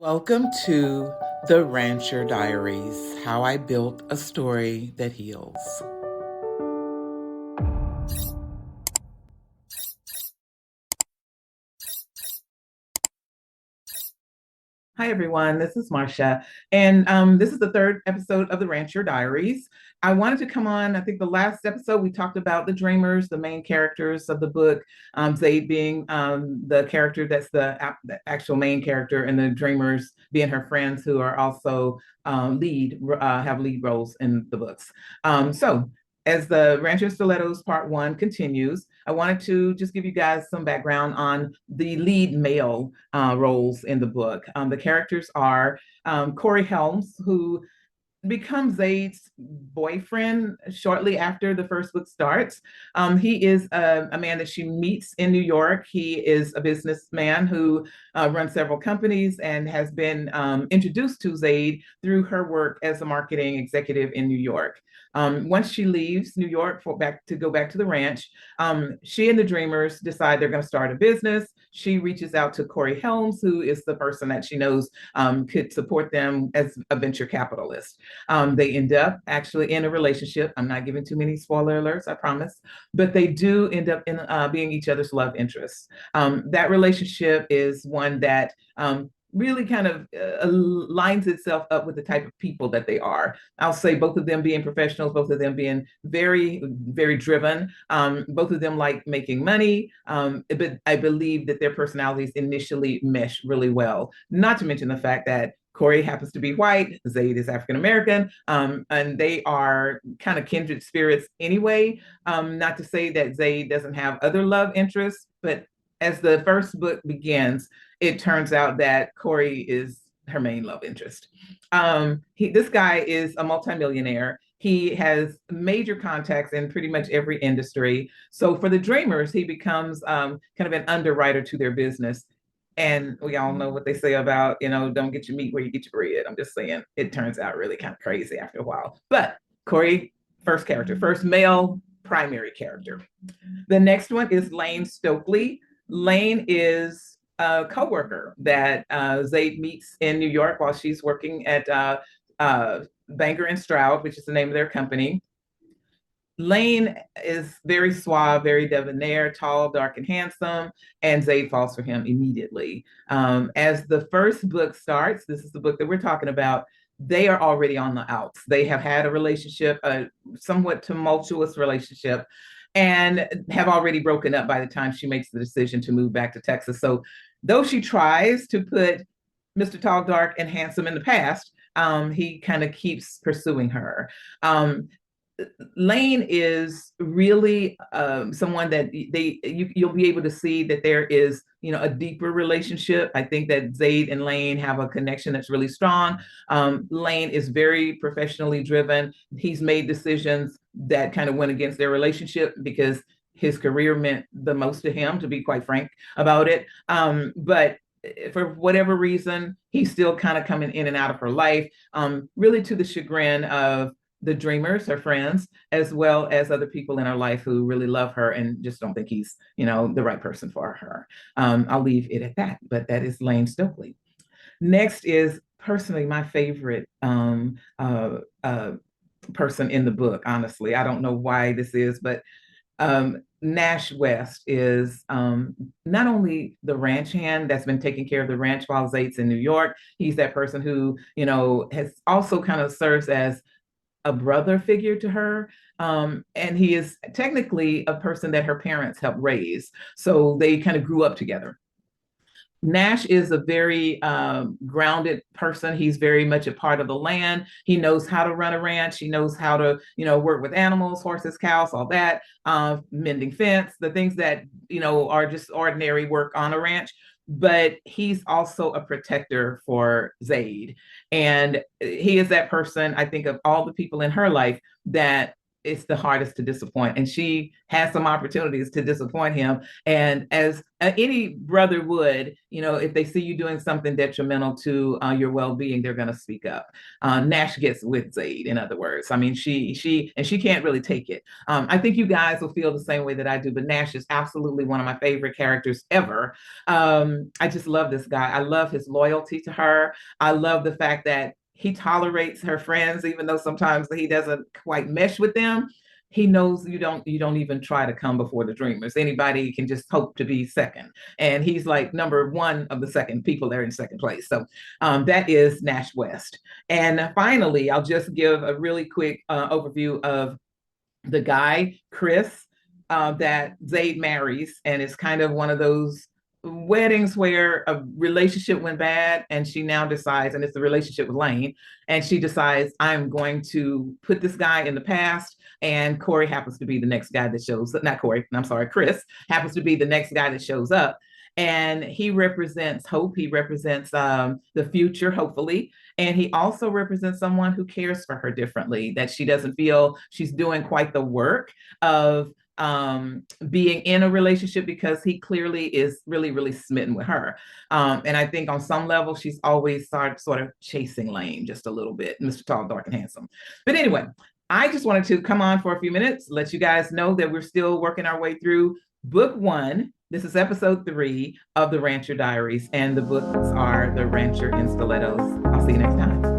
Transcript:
Welcome to the RancHER Diaries, how I built a story that heals. Hi, everyone. This is Marcia, and this is the third episode of the RancHER Diaries. I wanted to come on. I think the last episode we talked about the dreamers, the main characters of the book, Zaide being the character that's the actual main character, and the dreamers being her friends who are also have lead roles in the books. So as the RancHER Stilettos Part 1 continues, I wanted to just give you guys some background on the lead male roles in the book. The characters are Corey Helms, who becomes Zaide's boyfriend shortly after the first book starts. He is a man that she meets in New York. He is a businessman who runs several companies and has been introduced to Zaide through her work as a marketing executive in New York. Once she leaves New York to go back to the ranch, she and the Dreamers decide they're going to start a business. She reaches out to Corey Helms, who is the person that she knows could support them as a venture capitalist. They end up actually in a relationship. I'm not giving too many spoiler alerts, I promise, but they do end up in being each other's love interests. That relationship is one that really kind of lines itself up with the type of people that they are. I'll say both of them being professionals, both of them being very, very driven. Both of them like making money, but I believe that their personalities initially mesh really well. Not to mention the fact that Corey happens to be white, Zaide is African American, and they are kind of kindred spirits anyway. Not to say that Zaide doesn't have other love interests, but as the first book begins, it turns out that Corey is her main love interest. This guy is a multimillionaire. He has major contacts in pretty much every industry. So for the Dreamers, he becomes kind of an underwriter to their business. And we all know what they say about, don't get your meat where you get your bread. I'm just saying it turns out really kind of crazy after a while. But Corey, first male primary character. The next one is Lane Stokely. Lane is a coworker that Zaide meets in New York while she's working at Banger and Stroud, which is the name of their company. Lane is very suave, very debonair, tall, dark, and handsome, and Zaide falls for him immediately. As the first book starts, this is the book that we're talking about, they are already on the outs. They have had a relationship, a somewhat tumultuous relationship, and have already broken up by the time she makes the decision to move back to Texas. So though she tries to put Mr. Tall, Dark, and Handsome in the past, he kind of keeps pursuing her. Lane is really someone that you'll be able to see that there is a deeper relationship. I think that Zaide and Lane have a connection that's really strong. Lane is very professionally driven. He's made decisions that kind of went against their relationship because his career meant the most to him, to be quite frank about it. But for whatever reason, he's still kind of coming in and out of her life, really to the chagrin of the Dreamers, her friends, as well as other people in her life who really love her and just don't think he's, the right person for her. I'll leave it at that, but that is Lane Stokely. Next is personally my favorite person in the book, honestly. I don't know why this is, but Nash West is not only the ranch hand that's been taking care of the ranch while Zaide's in New York, he's that person who, has also kind of serves as a brother figure to her. And he is technically a person that her parents helped raise. So they kind of grew up together. Nash is a very grounded person. He's very much a part of the land. He knows how to run a ranch. He knows how to, work with animals, horses, cows, all that, mending fence, the things that, are just ordinary work on a ranch. But he's also a protector for Zaide. And he is that person, I think, of all the people in her life that it's the hardest to disappoint. And she has some opportunities to disappoint him. And as any brother would, if they see you doing something detrimental to your well-being, they're going to speak up. Nash gets with Zaide, in other words. I mean, she can't really take it. I think you guys will feel the same way that I do, but Nash is absolutely one of my favorite characters ever. I just love this guy. I love his loyalty to her. I love the fact that he tolerates her friends, even though sometimes he doesn't quite mesh with them. He knows you don't even try to come before the dreamers. Anybody can just hope to be second, and he's like number one of the second people there in second place. So that is Nash West. And finally, I'll just give a really quick overview of the guy Chris that Zaide marries, and it's kind of one of those weddings where a relationship went bad and she now decides, and it's the relationship with Lane, and she decides, I'm going to put this guy in the past. And Corey happens to be the next guy that shows up. Not Corey, I'm sorry, Chris happens to be the next guy that shows up. And he represents hope. He represents the future, hopefully. And he also represents someone who cares for her differently, that she doesn't feel she's doing quite the work of being in a relationship, because he clearly is really, really smitten with her. And I think on some level, she's always sort of chasing Lane just a little bit, Mr. Tall, Dark, and Handsome. But anyway, I just wanted to come on for a few minutes, let you guys know that we're still working our way through book 1. This is episode 3 of the RancHER Diaries, and the books are The Rancher and Stilettos. I'll see you next time.